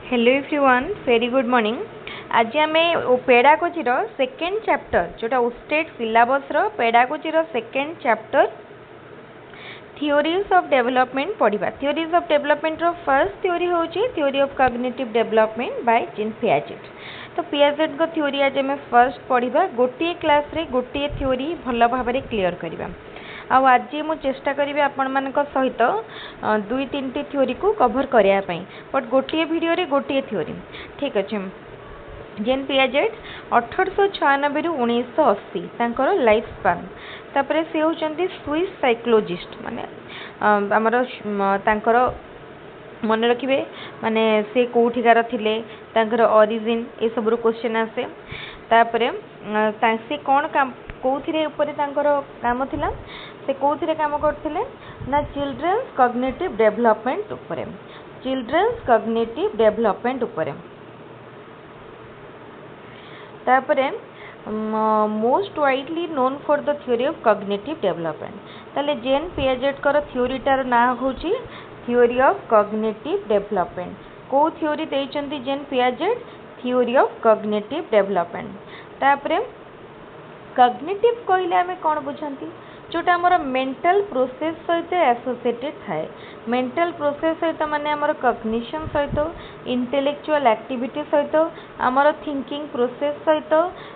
Hello everyone very good morning. आज आम pedagogy second chapter जोटा state syllabus pedagogy second chapter theories of development पढ़ा। Theories of development first theory हूँ theory of cognitive development by Jean Piaget. तो Piaget को theory आज आम first पढ़ा। गोटे क्लास रे गोटे थियोरी भल भाव क्लीयर करवा। आज मु चेष्टा करी आपण मान सहित दुई तीन थियोरी को कवर करने बट गोटे वीडियो रे गोटे थियोरी ठीक अच्छे। जेन पियाजेट 1896 रु 1980 तांकर लाइफ स्पान तापरे से होचंती स्विस साइकोलॉजिस्ट माने हमर तांकर मन रखिए माने से कोठिकार थिले तांकर ओरिजिन ए सब रो क्वेश्चन आसे। तापरे से कौन काम कोथिरे ऊपर तांकर काम थिला से कोथिरे काम करथिले ना चिल्ड्रंस कॉग्निटिव डेवलपमेंट ऊपर चिल्ड्रंस कॉग्निटिव डेवलपमेंट ऊपर। तापरे most widely known for the theory of cognitive development ताले जेन पियाजेट कर थ्योरी टार ना होची थ्योरी ऑफ कॉग्निटिव डेवलपमेंट। को थ्योरी देइचंती Jean Piaget theory of cognitive development. तापरे कॉग्निटिव कहले आमे कोन बुझंती जोटा हमर मेंटल प्रोसेस सहित एसोसिएटेड थाए। मेंटल प्रोसेस सहित माने हमर कॉग्निशन सहित इंटेलेक्चुअल एक्टिविटी सहित हमर थिंकिंग प्रोसेस सहित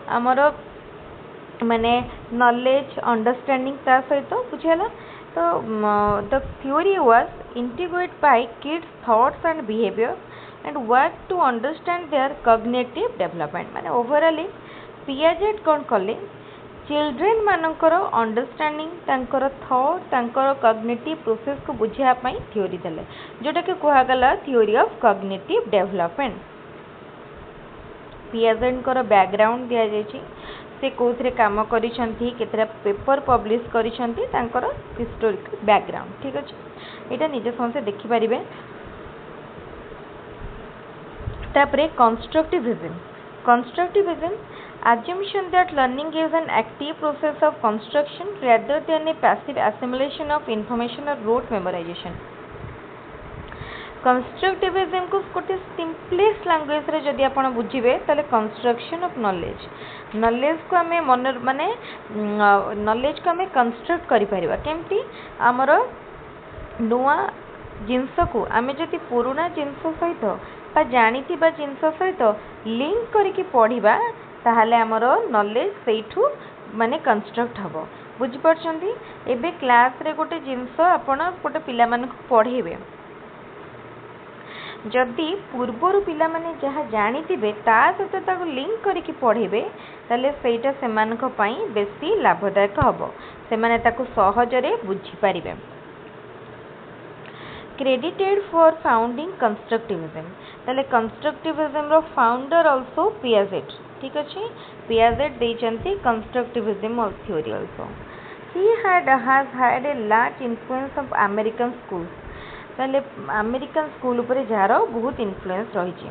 हमर माने नॉलेज अंडरस्टैंडिंग ता सहित बुझेला। तो the theory was integrated by kids thoughts and behaviour and work to understand their cognitive development. माने ओवरऑल पियाजेट कोन कले चिल्ड्रेन मानकर अंडरस्टैंडिंग तांकर थॉट तांकर कॉग्निटिव प्रोसेस को बुझिया पई थ्योरी देले जोटा के कहा गला theory of cognitive development. Piaget कर बैकग्राउंड दिया जायछि से कोथरे काम करिसंती केतरा पेपर पब्लिश करिसंती तांकर हिस्टोरिकल बैकग्राउंड ठीक अछि। एटा निजे संसे देखि परिबे। तापरे constructivism assumption that learning is an active process of construction rather than a passive assimilation of information or rote memorization। Constructivism को गोटे सिंपलेस्ट लैंग्वेज रे जदि आपण बुझिबे ताले कंस्ट्रक्शन ऑफ नॉलेज नॉलेज को हमें मन माने नॉलेज को हमें कंस्ट्रक्ट करि परिबा केमती हमर नुआ जिंस को आमे जति पुराना जिंस सहित बा जानिथिबा जिंस सहित लिंक करके पढ़िबा ताहले हमर नॉलेज सेठू माने कंस्ट्रक्ट हबो। बुझि परछंती एबे क्लास रे गोटे जिंस आपण गोटे पिला मन को पढ़ेबे जदि पूर्वर पिला माने जहा जानिथिबे ता सहित ताको लिंक करके पढ़ेबे ताले सेटा सेमानक पई बेसी लाभदायक हबो से माने ताको सहजरे बुझि पारिबे। क्रेडिटेड फॉर फाउंडिंग कंस्ट्रक्टिविज्म ताले कंस्ट्रक्टिविज्म रो फाउंडर आल्सो पियाजेट ठीक अछि। पियाजेट देइचंती constructivism of theory also. He has had a large influence of American schools ताले अमेरिकन स्कूल ऊपर जार बहुत इन्फ्लुएंस रही।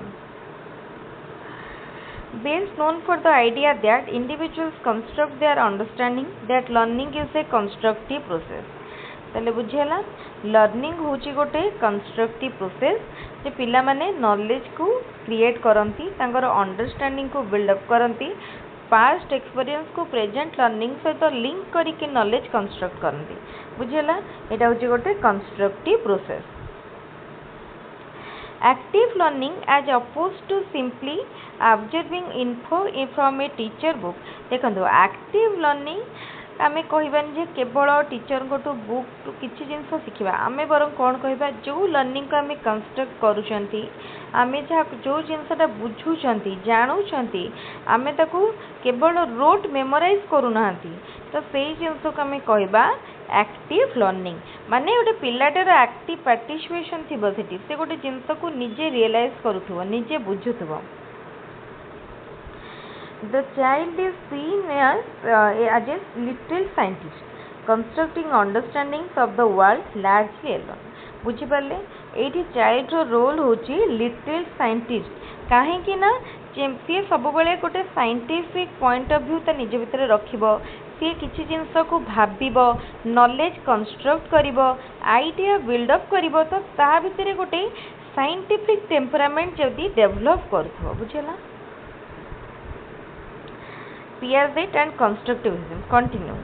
Best known for the idea that individuals construct their understanding that learning is a constructive process. ताले बुझेला learning होची गोटे constructive process जे पिला माने नॉलेज को क्रिएट करंती तांकर अंडरस्टैंडिंग को बिल्डअप करंती पास्ट एक्सपीरियंस को प्रेजेंट लर्निंग सहित लिंक करके नॉलेज कंस्ट्रक्ट करंती। बुझेला एटा होची गोटे constructive process. Active learning as opposed to simply observing info from a teacher book। देखो active learning आमे कहबानी जे केवल टीचर को बुक किछि जिंस शिखिबा आमे बरं कोन कहबा जो लर्निंग को आमे कंस्ट्रक्ट करूछंती आमे जा जो जिंसटा बुझुछंती जानूछंती आमे ताकू केवल रोट मेमोराइज करू नांती तो सेही जिंस को आमे कहबा एक्टिव लर्निंग। माने गोटे पिलाटर एक्टिव पार्टिसिपेशन थिबो सेठी से गोटे जिंस को निजे रियलाइज करूथबो निजे बुझुथबो। The child is seen as a little scientist constructing understandings of the world largely alone। बुझी पाले एठी चाइल्ड रो रोल होची लिटिल साइंटिस्ट काहे कि ना सी सब बेले गोटे साइंटिफिक पॉइंट ऑफ व्यू ता निज भितर रखिबो सी किछि जिंस को भाबिबो नॉलेज कंस्ट्रक्ट करिबो आइडिया बिल्डअप करिबो तो ता भितर गोटे साइंटिफिक टेम्परामेंट जदि डेवलप कर बुझेला Piaget and constructivism continue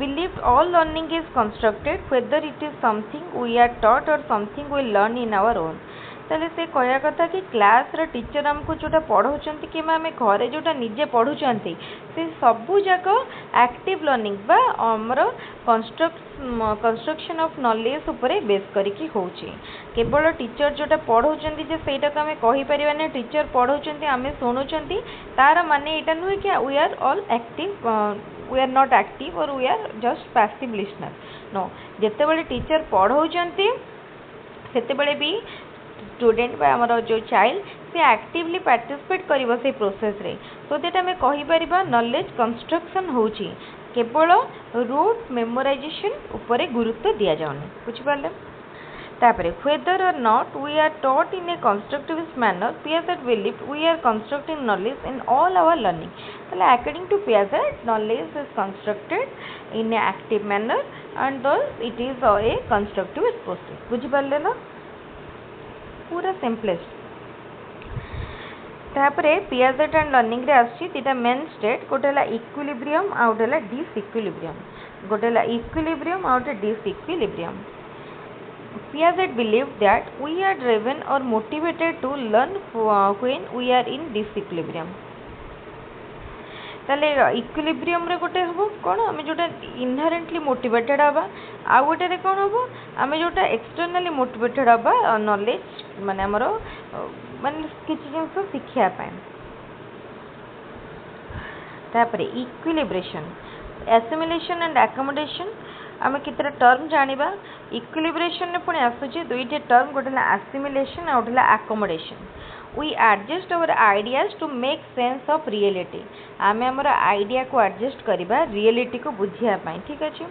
believed all learning is constructed whether it is something we are taught or something we learn in our own ताले से कहया कथा कि क्लास रा टीचर हमको जोटा पढ़ाउछंती कि आमे घरे जोटा निजे पढ़ुछंती से सबु जाक एक्टिव लर्निंग बा हमर कंस्ट्रक्शन ऑफ नॉलेज ऊपर बेस करिकी होउची केवल टीचर जोटा पढ़ाउछंती जे सेटा को आमे कहि परिबा ने टीचर पढ़ाउछंती आमे सुनुछंती तार माने एटा नुय कि we are all active we are not active और we are just passive listener नो जेते बेले टीचर पढ़ाउछंती सेते बेले भी स्टूडेंट बा हमर जो चाइल्ड से एक्टिवली पार्टिसिपेट करिवो से प्रोसेस रे तो दैट हमें कहि परिबा नॉलेज कंस्ट्रक्शन होउची केवल रूट मेमोराइजेशन ऊपर गुरुत्व दिया जाउनी बुझि पाले तापरे whether or not we are taught in a constructivist manner Piaget believed we are constructing knowledge in all our learning well according to Piaget knowledge is constructed in a active manner and thus it is a constructivist process बुझि पाले ना पूरा simplest तापरे Piaget and learning रे आछि तीटा main state गोटेला equilibrium आ गोटेला disequilibrium गोटेला equilibrium आ गोटे disequilibrium Piaget believed that we are driven or motivated to learn when we are in disequilibrium ताले equilibrium रे गोटे हबो कोन आमे जोटा इनहेरेंटली मोटिवेटेड हबा आ गोटे रे कोन हबो आमे जोटा एक्सटर्नली मोटिवेटेड हबा नॉलेज माने हमरो माने किछि जिंस शिक्षा पाए तापरे इक्विलिब्रेशन एसिमिलेशन एंड अकोमोडेशन आमे कितरा टर्म जानिबा इक्विलिब्रेशन ने पुणी आसुची दुईटे टर्म गोटेला एसिमिलेशन आ गोटेला accommodation we adjust our ideas to make sense of reality आमे हमर आइडिया को एडजस्ट करिबा रियलिटी को बुझिया पाई ठीक अछि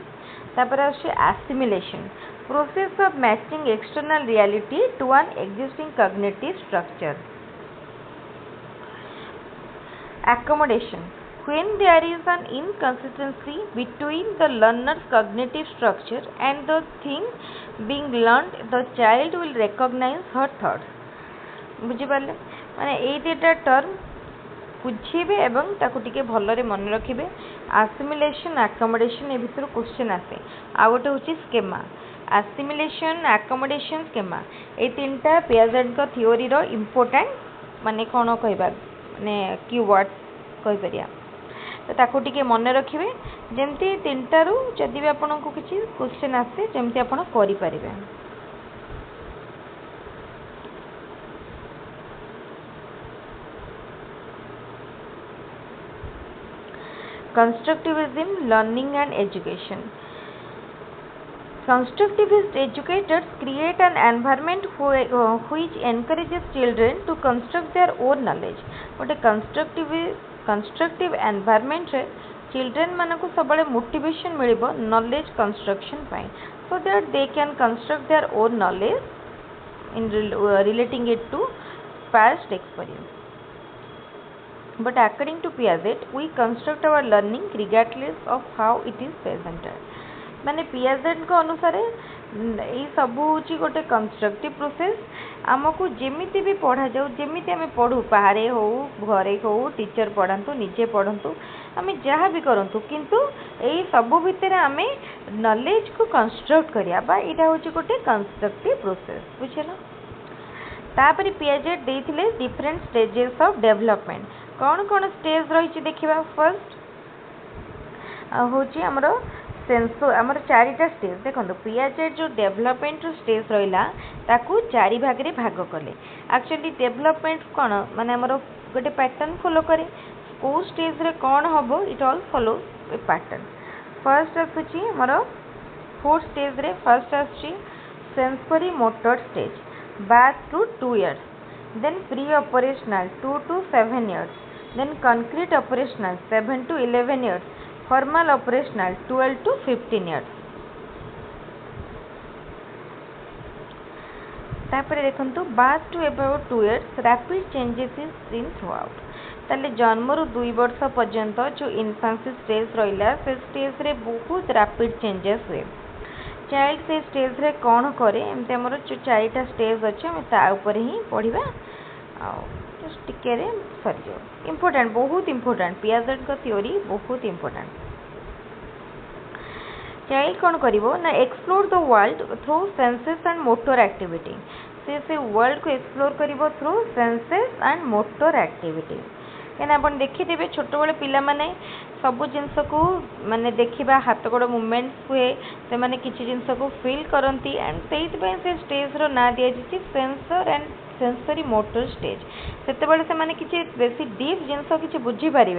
तापर आसे assimilation process of matching external reality to an existing cognitive structure accommodation when there is an inconsistency between the learner's cognitive structure and the thing being learned the child will recognize her thoughts बुझी पाले माने ए data term बुझीबे एवं ताकू टिके भलरे मन रखिबे assimilation accommodation ए भितर question आसे आ गोटे होची स्कीमा एसिमिलेशन अकोमोडेशन स्कीमा ए तीनटा पियाजेट का थ्योरी रो इंपोर्टेंट माने कोन कहबा माने कीवर्ड कहि परिया तो ताकू टिके मन रखिबे जेमती तीनटा रु जदी भी आपन को किछि क्वेश्चन आसे जेमती आपन करि परिबे Constructivism, learning and education. Constructivist educators create an environment which encourages children to construct their own knowledge. But a constructive environment रे children मानको सबले motivation मिलिबो knowledge construction pi so that they can construct their own knowledge in relating it to past experience. But according to Piaget, we construct our learning regardless of how it is presented. माने Piaget को अनुसार ये सब होची गोटे constructive process आमको जेमिति भी पढ़ा जाऊ जेमिति आमे पढ़ू बाहरे हो घरे हो टीचर पढ़ांतु निजे पढ़ंतु आमे जहाँ भी करंतु किंतु एई सब भितर आमे नॉलेज को कंस्ट्रक्ट करिया बा इटा होची गोटे कंस्ट्रक्टिव प्रोसेस बुझेला तापरे Piaget देथिले डिफरेंट स्टेजेस ऑफ डेवलपमेंट कौन स्टेज रही देखा फर्स्ट हूँ आमर सेंसो आमर चारिटा स्टेज देखो Piaget जो डेवलपमेंट स्टेज रहा चारि भाग रे भाग कले एक्चुअली डेवलपमेंट कौन माने आमर गोटे पैटर्न फॉलो करे को स्टेज रे कौन हम it all follow A pattern first आसुची आमर फोर्थ स्टेज रे फर्स्ट आसुची sensory motor stage back to 2 years then pre-operational 2 to 7 years then concrete operational 7 to 11 years formal operational 12 to 15 years तापर देखंतु back to about 2 years rapid changes is seen throughout ताले जन्म रु 2 वर्ष पर्यंत जो इन्फेंसी स्टेज रहिला से स्टेज रे बहुत रैपिड चेंजेस हुए चाइल्ड से स्टेज रे कौन करे एमती आमर जो 4टा स्टेज अच्छे आम ता ऊपर ही पढ़ा जस्ट टिके सरी जाओ इम्पोर्टेंट बहुत इम्पोर्टेंट पियाजेट का थ्योरी बहुत इम्पोर्टेंट चाइल्ड कौन करिवो ना explore the world through senses and motor activity से वर्ल्ड को एक्सप्लोर करिवो through senses and motor activity क्या आप देखिथे छोट बड़े पिला माने सब जिनस को माने देखा हाथ गोड़ मुवमेंट्स हुए से माने किसी जिनस को फील करती एंड से स्टेज रो ना दिया sensor and sensory motor stage से माने किसी बेसी डीप जिनस किसी बुझी पारे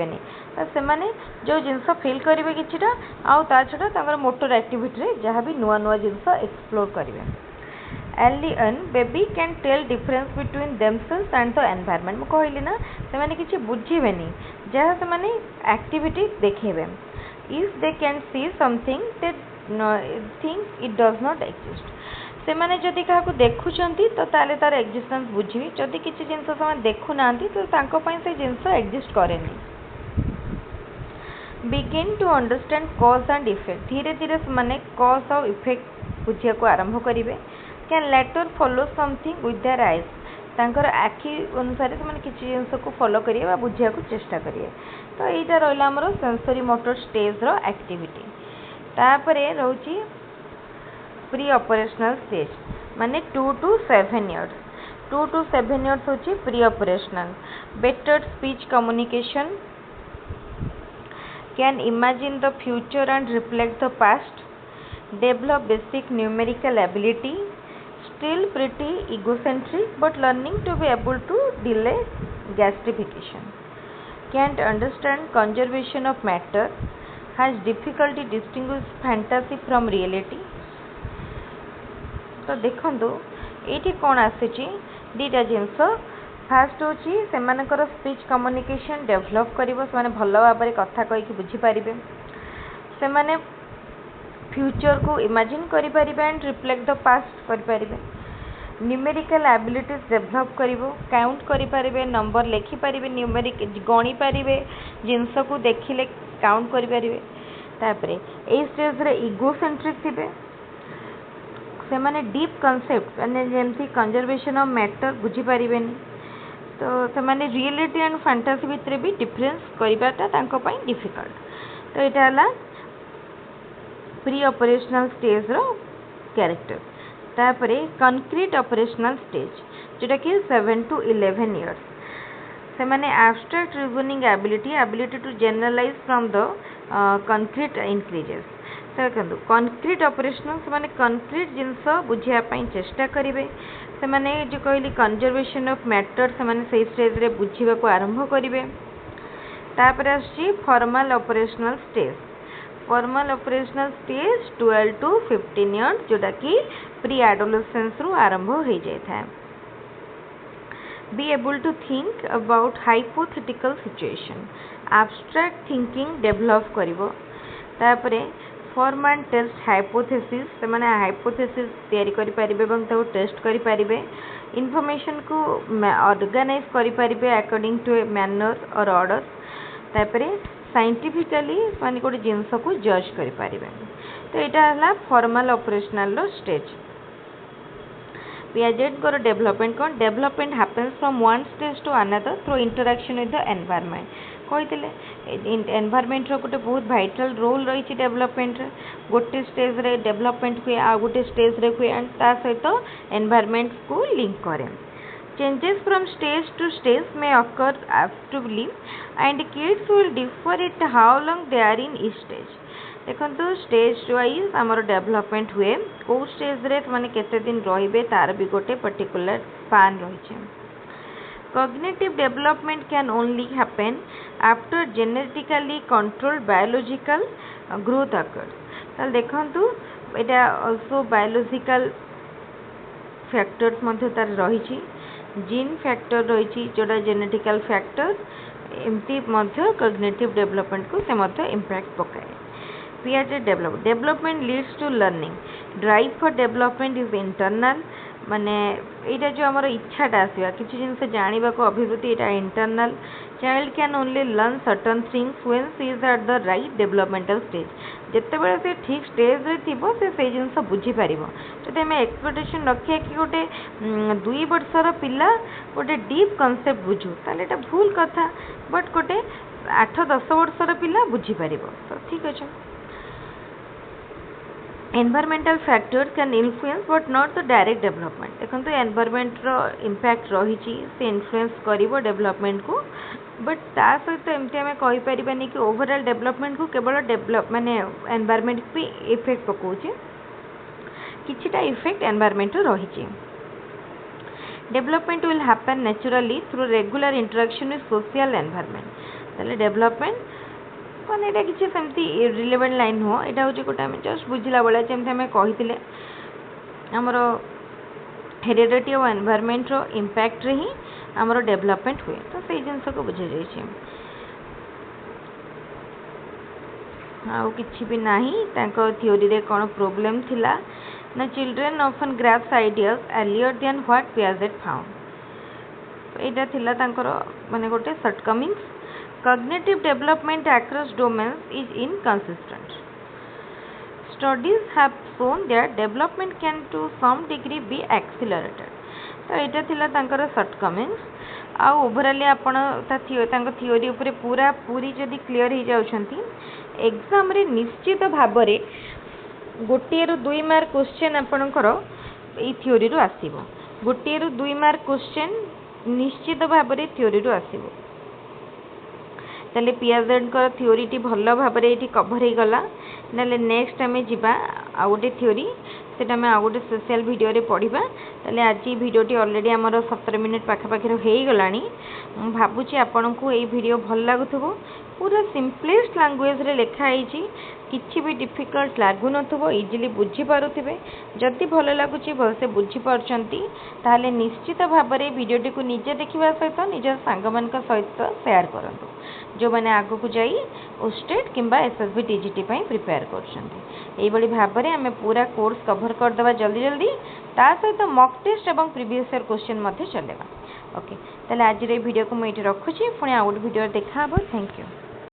से माने जो जिनस फील करेंगे किछिटा आउ ता छड़ा मोटर एक्टिविटी जहाँ भी नुआ नुआ जिनस एक्सप्लोर करेंगे early on baby can tell difference between themselves and the environment मु कहली ना से माने किछि बुझिबेनी जहाँ से माने activity देखेबे if they can see something that think it does not exist से माने जदि का को देखुचंती तो ताले तार एक्जिस्टेंस बुझिबी जदि किछि जिंस से माने देखु नांती तो तांको पई से जिंस एक्जिस्ट करेनी begin to understand cause and effect धीरे धीरे से माने cause और effect बुझिया को आरंभ करिवे can later follow something with their eyes तांकर आखि अनुसार से माने किछि जिंस को फॉलो करिए बा बुझिया को चेष्टा करिए तो एटा रहला हमरो सेंसरी मोटर स्टेज रो एक्टिविटी तापरे रहउची प्री ऑपरेशनल स्टेज माने 2 to 7 इयर्स 2 to 7 इयर्स होची pre operational better speech communication can imagine the future and reflect the past develop basic numerical ability still pretty egocentric but learning to be able to delay gastrification can't understand conservation of matter has difficulty distinguish fantasy from reality तो देखंतु एठी कोन आसीची दीटा जिंस fast होची सेमानकर speech communication develop करिवो सेमाने भलो भाबरे कथा कहि कि बुझी पारिबे सेमाने future को इमेजिन करि पारिबे एंड रिफ्लेक्ट द पास्ट करि पारिबे न्यूमेरिकल एबिलिटीज डेवलप करिवो काउंट करि पारिबे नंबर लिखि पारिबे न्यूमेरिक गणि पारिबे जिंस को देखिले काउंट करि पारिबे तापरे ए स्टेज रे इगोसेंट्रिक थिबे से माने डीप कांसेप्ट माने जेमथि कंजर्वेशन ऑफ मैटर बुझी पारिबेनी तो से माने रियलिटी एंड फैंटासी भितर भी डिफरेंस करिबाटा तांको पई डिफिकल्ट तो एटा हला प्री ऑपरेशनल स्टेज रो कैरेक्टर तापरे कंक्रीट ऑपरेशनल स्टेज जोटा कि 7 to 11 इयर्स से माने abstract reasoning ability to generalise from the concrete increases देखो कंक्रीट ऑपरेशनल से माने कंक्रीट जिनस बुझिया पई चेष्टा करिवे से माने जो कहली कंजर्वेशन ऑफ मैटर से माने सही स्टेज रे बुझिबा को आरंभ करिवे तापर आछि formal operational stage 12 to 15 years जोटा कि प्री एडोलेसेंस रु आरंभ हो जाय था be able to think about hypothetical situation abstract thinking develop करिवो तापरे फॉर्म एंड टेस्ट हाइपोथेसिस से माने हाइपोथेसिस तैयारी करि परिबे एवं ताको टेस्ट करि परिबे इन्फॉर्मेशन को ऑर्गेनाइज करि परिबे अकॉर्डिंग टू ए मैनर और ऑर्डर तापरे साइंटिफिकली माने कोड जिंस को जज करि परिबे तो एटा हला फॉर्मल ऑपरेशनल रो स्टेज पियाजेट को डेवलपमेंट कोन development happens from one stage to another through interaction with the environment कहते एनवायरनमेंट रो गोटे बहुत वाइटल रोल रही डेवलपमेंट गोटे स्टेज रे डेवलपमेंट हुए आ गोटे स्टेज रे हुए एंड ता सहित एनवायरनमेंट को लिंक करे changes from stage to stage में occur actively and kids will differ it how long they are in each stage देखो स्टेज वाइज आमर डेवलपमेंट हुए कौ स्टेज रे माने केते दिन रहिबे तार भी गोटे पर्टिकुलर स्पान रही cognitive development can only happen after genetically controlled biological growth occurs ताल देखंतु एटा also biological factors मध्ये तार रही जीन फैक्टर रही जोड़ा जेनेटिकल फैक्टर्स एमती मध्ये cognitive development को से मध्ये इम्पैक्ट पकाए Piaget development leads to learning drive for development is internal माने यहाँ जो आमर इच्छाटा आसवा किसी जिनस जानवा को अभिवृद्धि यहाँ internal child can only learn certain things when she is at the right developmental stage जितेबाला से ठीक स्टेज रे थिबो से जिनस बुझीपार जब आम एक्सपेक्टेशन रखिए कि गोटे 2 वर्षर पिला गोटे डीप कनसेप्ट बुझू ताले एटा भूल कथा बट गोटे 8-10 वर्षर पिला बुझीपार तो ठीक अच्छे environmental factors can influence but not the direct development देखो environment रो impact रही से influence करिवो development को बट ता सहित एमती आम कहि परिबानी कि ओवरऑल डेवलपमेंट को केवल डेवलप माने एनवायरनमेंट पे इफेक्ट पकाउचे किछिटा इफेक्ट एनवायरनमेंट रो रही development will happen naturally through regular interaction with social environment ताले डेवलपमेंट माने एटा किसी सेमती रिलेवेंट लाइन हो एटा होची गोटे आम जस्ट बुझिला बेला जेमती आम कहिथिले हमर हेरिडिटी और एनवायरनमेंट रो इम्पैक्ट रे ही हमर डेवलपमेंट हुए तो सही जिनस को बुझे जाइए आउ किछि भी नाही तांको थ्योरी रे कोन प्रॉब्लम थिला ना children often grasp ideas earlier than what Piaget found एटा थिला तांकर माने गोटे shortcomings cognitive development across domains is inconsistent. Studies have shown that development can to some degree be accelerated. तो यहाँ थिला तांकर शॉर्टकमिंग्स आ ओवरऑल आपण तांको थ्योरी उपरे पूरा पूरी जदि क्लियर हो जाउछंती एग्जाम रे निश्चित भाव रे गोटे रु 2 मार्क क्वेश्चन आपणकर ई थ्योरी रु आसीबो गोटे रु 2 मार्क क्वेश्चन निश्चित भाव रे थ्योरी रु आसीबो ताले पियाजेट को थ्योरी टी भल भाव में ये कभर हो गला ना नेक्स्ट आम जा आ गोटे थ्योरी सेटा आम आ गोटे स्पेशल वीडियो रे पढ़ा ताले आज भिडियोटी ऑलरेडी आमर 17 मिनिट पाखापाखि हो गला भावुची आपण को ये वीडियो भल लगुव पूरा सिंपलेस्ट लैंग्वेज रे लिखाई किसी भी डिफिकल्ट लगुन इजिली बुझीपे जदि भल लगुच भलसे बुझीपार्टी ताहले निश्चित भाव में भिडियोटी को निजे देखा सहित निज सांग मान सहित शेयर करूँ जो मैंने आग को जाई ओस्टेट किंबा एसएसबी टीजीटी प्रिपेयर कर भाव में आम पूरा कोर्स कभर करदे जल्दी जल्दी ता सहित मॉक टेस्ट और प्रीवियस ईयर क्वेश्चन चलेगा ओके ताले आज रे वीडियो को मुझे रखुची पुणी आउट वीडियो देखा थैंक यू।